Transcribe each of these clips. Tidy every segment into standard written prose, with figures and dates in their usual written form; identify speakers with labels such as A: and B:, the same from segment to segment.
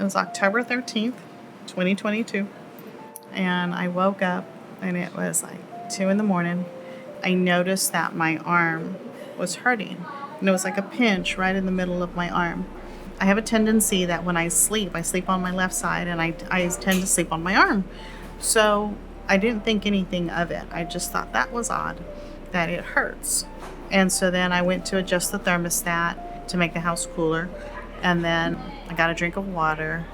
A: was October 13th, 2022. And I woke up and it was like 2 in the morning. I noticed that my arm was hurting. And it was like a pinch right in the middle of my arm. I have a tendency that when I sleep on my left side, and I tend to sleep on my arm. So I didn't think anything of it. I just thought that was odd, that it hurts. And so then I went to adjust the thermostat to make the house cooler. And then I got a drink of water.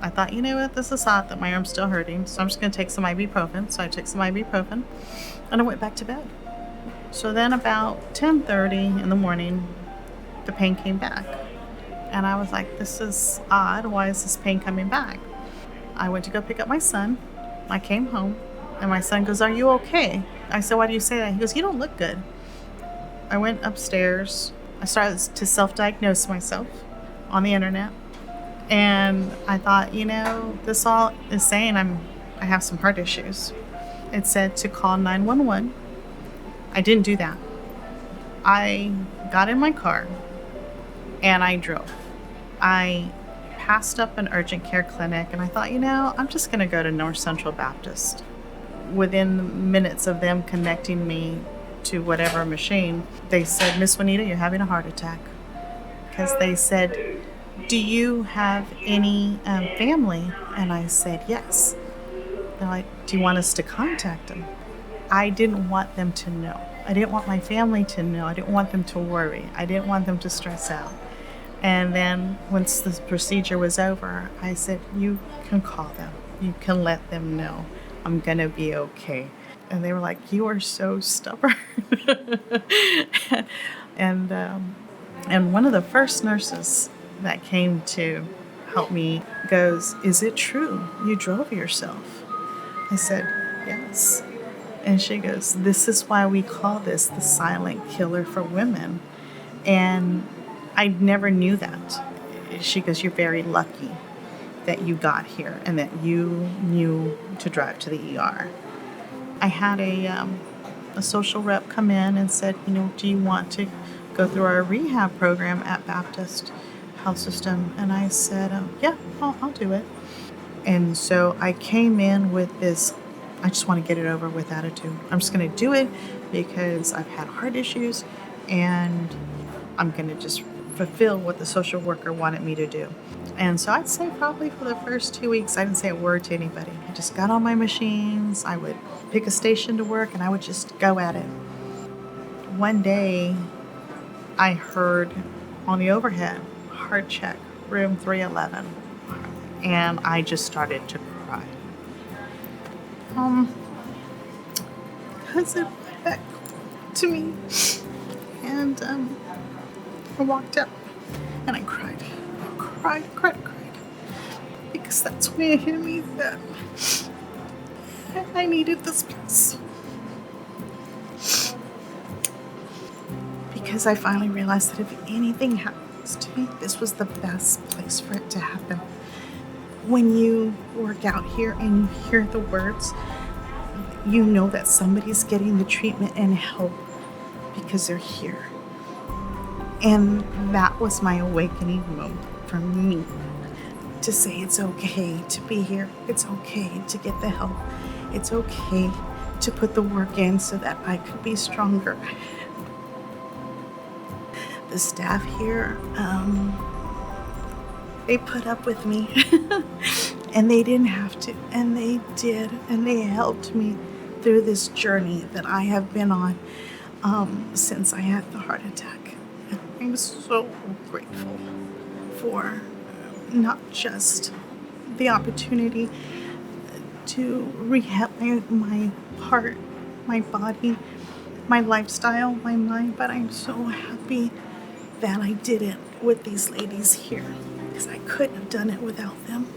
A: I thought, you know what, this is odd that my arm's still hurting, so I'm just going to take some ibuprofen. So I took some ibuprofen and I went back to bed. So then about 10:30 in the morning, the pain came back. And I was like, this is odd. Why is this pain coming back? I went to go pick up my son. I came home and my son goes, are you okay? I said, why do you say that? He goes, you don't look good. I went upstairs. I started to self-diagnose myself on the internet. And I thought, this all is saying I have some heart issues. It said to call 911. I didn't do that. I got in my car and I drove. I passed up an urgent care clinic and I thought, I'm just going to go to North Central Baptist. Within minutes of them connecting me to whatever machine, they said, Miss Juanita, you're having a heart attack. Because they said, do you have any family? And I said, yes. They're like, do you want us to contact them? I didn't want them to know. I didn't want my family to know. I didn't want them to worry. I didn't want them to stress out. And then once the procedure was over, I said, you can call them. You can let them know I'm going to be okay. And they were like, you are so stubborn. And one of the first nurses that came to help me goes, is it true you drove yourself? I said, yes. And she goes, this is why we call this the silent killer for women. And I never knew that. She goes, you're very lucky that you got here and that you knew to drive to the ER. I had a social rep come in and said, do you want to go through our rehab program at Baptist Health System? And I said, yeah, I'll do it. And so I came in with this, I just want to get it over with attitude. I'm just going to do it because I've had heart issues and I'm going to just fulfill what the social worker wanted me to do. And so I'd say probably for the first 2 weeks, I didn't say a word to anybody. I just got on my machines. I would pick a station to work and I would just go at it. One day I heard on the overhead, heart check, room 311. And I just started to cry. Because it went back to me. And I walked up and I cried. I cried. Because that's when it hit me that I needed this place. Because I finally realized that if anything happens to me, this was the best place for it to happen. When you work out here and you hear the words, you know that somebody's getting the treatment and help because they're here. And that was my awakening moment for me, to say it's okay to be here. It's okay to get the help. It's okay to put the work in so that I could be stronger. The staff here, they put up with me and they didn't have to, and they did, and they helped me through this journey that I have been on since I had the heart attack. I'm so grateful for not just the opportunity to rehab my heart, my body, my lifestyle, my mind, but I'm so happy that I did it with these ladies here because I couldn't have done it without them.